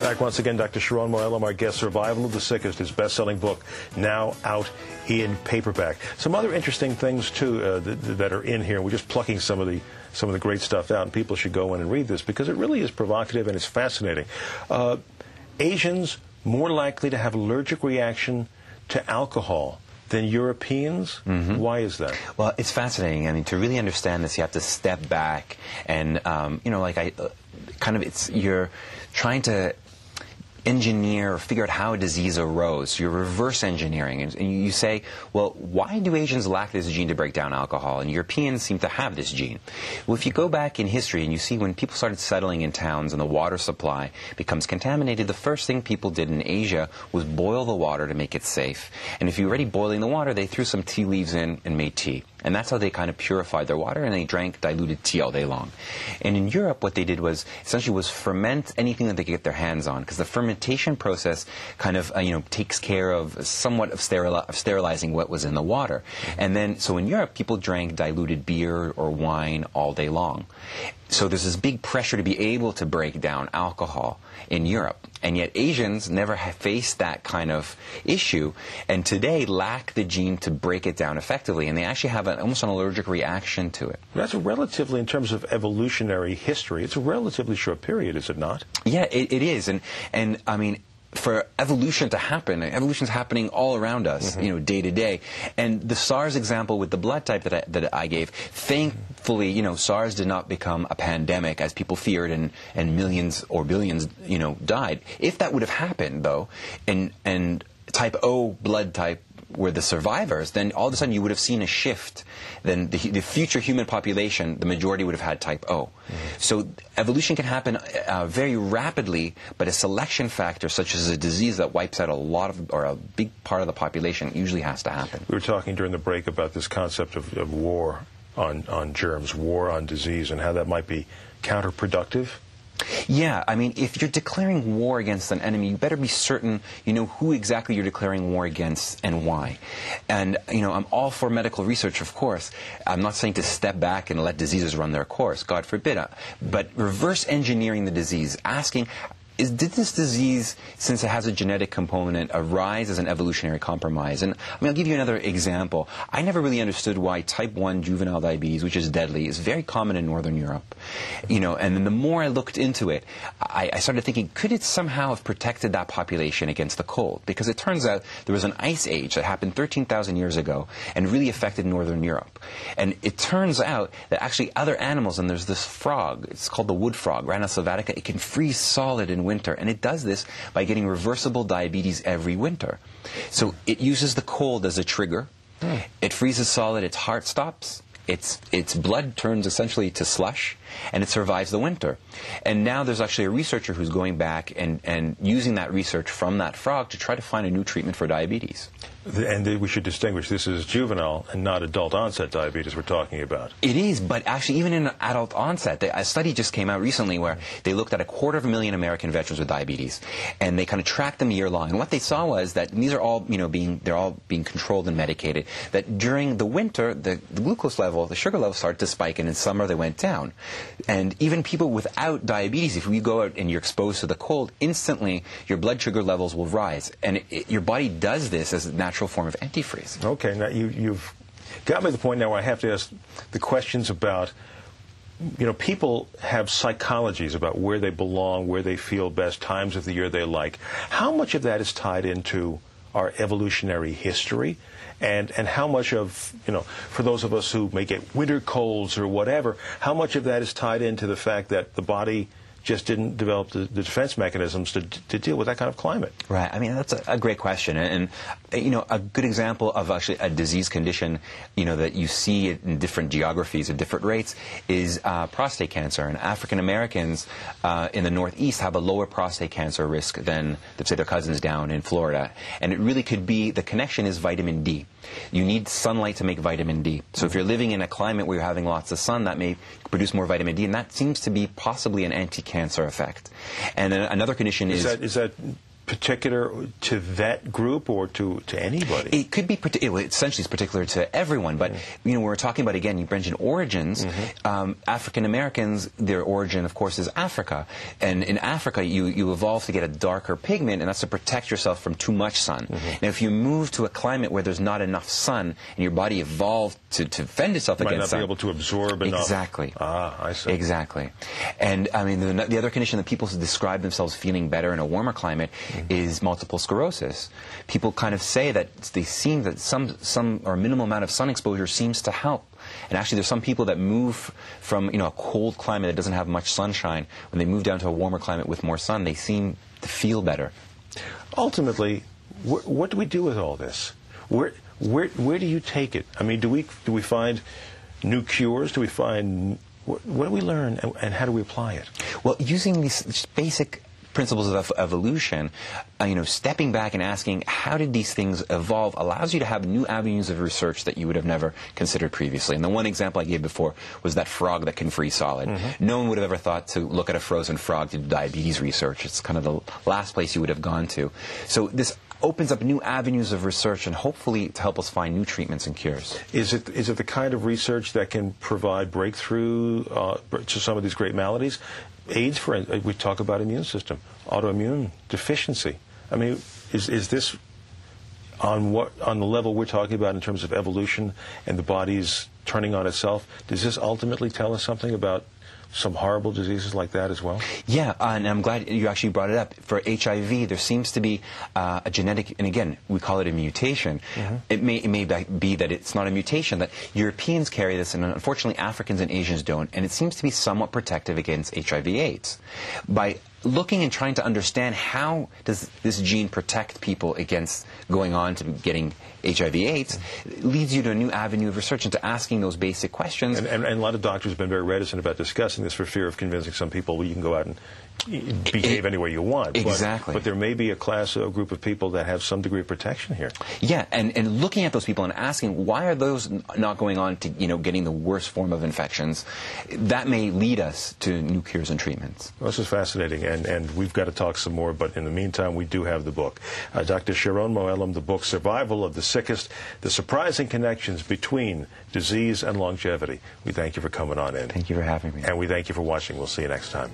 Back once again, Dr. Sharon Moalem, our guest. Survival of the Sickest, his best-selling book, now out in paperback. Some other interesting things too that are in here. We're just plucking some of the great stuff out, and people should go in and read this because it really is provocative and it's fascinating. Asians more likely to have allergic reaction to alcohol than Europeans? Mm-hmm. Why is that? Well, it's fascinating. I mean, to really understand this, you have to step back and, you're trying to engineer or figure out how a disease arose. You're reverse engineering. And you say, well, why do Asians lack this gene to break down alcohol? And Europeans seem to have this gene. Well, if you go back in history and you see when people started settling in towns and the water supply becomes contaminated, the first thing people did in Asia was boil the water to make it safe. And if you're already boiling the water, they threw some tea leaves in and made tea. And that's how they kind of purified their water, and they drank diluted tea all day long. And in Europe, what they did was essentially ferment anything that they could get their hands on, because the fermentation process kind of takes care of somewhat of sterilizing what was in the water. And then, so in Europe, people drank diluted beer or wine all day long. So there's this big pressure to be able to break down alcohol in Europe. And yet Asians never have faced that kind of issue, and today lack the gene to break it down effectively. And they actually have almost an allergic reaction to it. That's a relatively, in terms of evolutionary history, it's a relatively short period, is it not? Yeah, it is. And I mean, for evolution to happen, evolution's happening all around us, mm-hmm. Day to day. And the SARS example with the blood type that I gave, thankfully, SARS did not become a pandemic as people feared, and millions or billions, died. If that would have happened, though, and type O blood type were the survivors, then all of a sudden you would have seen a shift. Then the future human population, the majority would have had type O. Mm-hmm. So evolution can happen very rapidly, but a selection factor such as a disease that wipes out a big part of the population usually has to happen. We were talking during the break about this concept of war on germs, war on disease, and how that might be counterproductive. Yeah, I mean, if you're declaring war against an enemy, you better be certain you know who exactly you're declaring war against and why. And, I'm all for medical research, of course. I'm not saying to step back and let diseases run their course, God forbid. But reverse engineering the disease, asking, did this disease, since it has a genetic component, arise as an evolutionary compromise? And I'll give you another example. I never really understood why type 1 juvenile diabetes, which is deadly, is very common in Northern Europe. And then the more I looked into it, I started thinking, could it somehow have protected that population against the cold? Because it turns out there was an ice age that happened 13,000 years ago and really affected Northern Europe. And it turns out that actually other animals, and there's this frog, it's called the wood frog, Rana sylvatica, it can freeze solid in winter, and it does this by getting reversible diabetes every winter. So it uses the cold as a trigger. It freezes solid, its heart stops, its blood turns essentially to slush, and it survives the winter. And now there's actually a researcher who's going back and using that research from that frog to try to find a new treatment for diabetes. And we should distinguish, this is juvenile and not adult onset diabetes we're talking about. It is, but actually even in adult onset, a study just came out recently where they looked at 250,000 American veterans with diabetes, and they kind of tracked them year long. And what they saw was that these are all, they're all being controlled and medicated, that during the winter, the glucose level, the sugar level started to spike, and in summer they went down. And even people without diabetes, if you go out and you're exposed to the cold, instantly your blood sugar levels will rise. And your body does this as a natural form of antifreeze. Okay, now you've got me to the point now where I have to ask the questions about, people have psychologies about where they belong, where they feel best, times of the year they like. How much of that is tied into our evolutionary history? And how much of, for those of us who may get winter colds or whatever, how much of that is tied into the fact that the body just didn't develop the defense mechanisms to deal with that kind of climate? Right. I mean, that's a great question. And a good example of actually a disease condition, that you see in different geographies at different rates is prostate cancer. And African Americans in the Northeast have a lower prostate cancer risk than, let's say, their cousins down in Florida. And it really could be, the connection is vitamin D. You need sunlight to make vitamin D. So if you're living in a climate where you're having lots of sun, that may produce more vitamin D, and that seems to be possibly an anti-cancer effect. And then another condition is that particular to that group or to anybody? It could be, essentially it's particular to everyone, but we're talking about, again, you mentioned origins. African Americans, their origin, of course, is Africa. And in Africa, you evolve to get a darker pigment, and that's to protect yourself from too much sun. Now, if you move to a climate where there's not enough sun, and your body evolved to defend itself against sun. Might not be able to absorb enough. Exactly. Ah, I see. Exactly. And, I mean, the other condition that people describe themselves feeling better in a warmer climate is multiple sclerosis. People kind of say that they seem that some or minimal amount of sun exposure seems to help. And actually, there's some people that move from a cold climate that doesn't have much sunshine. When they move down to a warmer climate with more sun, they seem to feel better. Ultimately, what do we do with all this? Where do you take it? I mean, do we find new cures? Do we find what do we learn, and how do we apply it? Well, using these basic principles of evolution, stepping back and asking how did these things evolve allows you to have new avenues of research that you would have never considered previously. And the one example I gave before was that frog that can freeze solid. No one would have ever thought to look at a frozen frog to do diabetes research. It's kind of the last place you would have gone to. So this opens up new avenues of research and hopefully to help us find new treatments and cures. Is it the kind of research that can provide breakthrough to some of these great maladies? AIDS, we talk about immune system, autoimmune deficiency. I mean, is this on the level we're talking about in terms of evolution and the body's turning on itself? Does this ultimately tell us something about some horrible diseases like that as well? Yeah, and I'm glad you actually brought it up. For HIV, there seems to be a genetic, and again, we call it a mutation. It may be that it's not a mutation, that Europeans carry this, and unfortunately Africans and Asians don't, and it seems to be somewhat protective against HIV/AIDS. By looking and trying to understand how does this gene protect people against going on to getting HIV/AIDS, leads you to a new avenue of research into asking those basic questions. And a lot of doctors have been very reticent about discussing this for fear of convincing some people, well, you can go out and behave any way you want. Exactly. But there may be a group of people that have some degree of protection here. Yeah, and looking at those people and asking why are those not going on to getting the worst form of infections, that may lead us to new cures and treatments. Well, this is fascinating, and we've got to talk some more, but in the meantime, we do have the book. Dr. Sharon Moalem, the book Survival of the Sickest, The Surprising Connections Between Disease and Longevity. We thank you for coming on in. Thank you for having me. And we thank you for watching. We'll see you next time.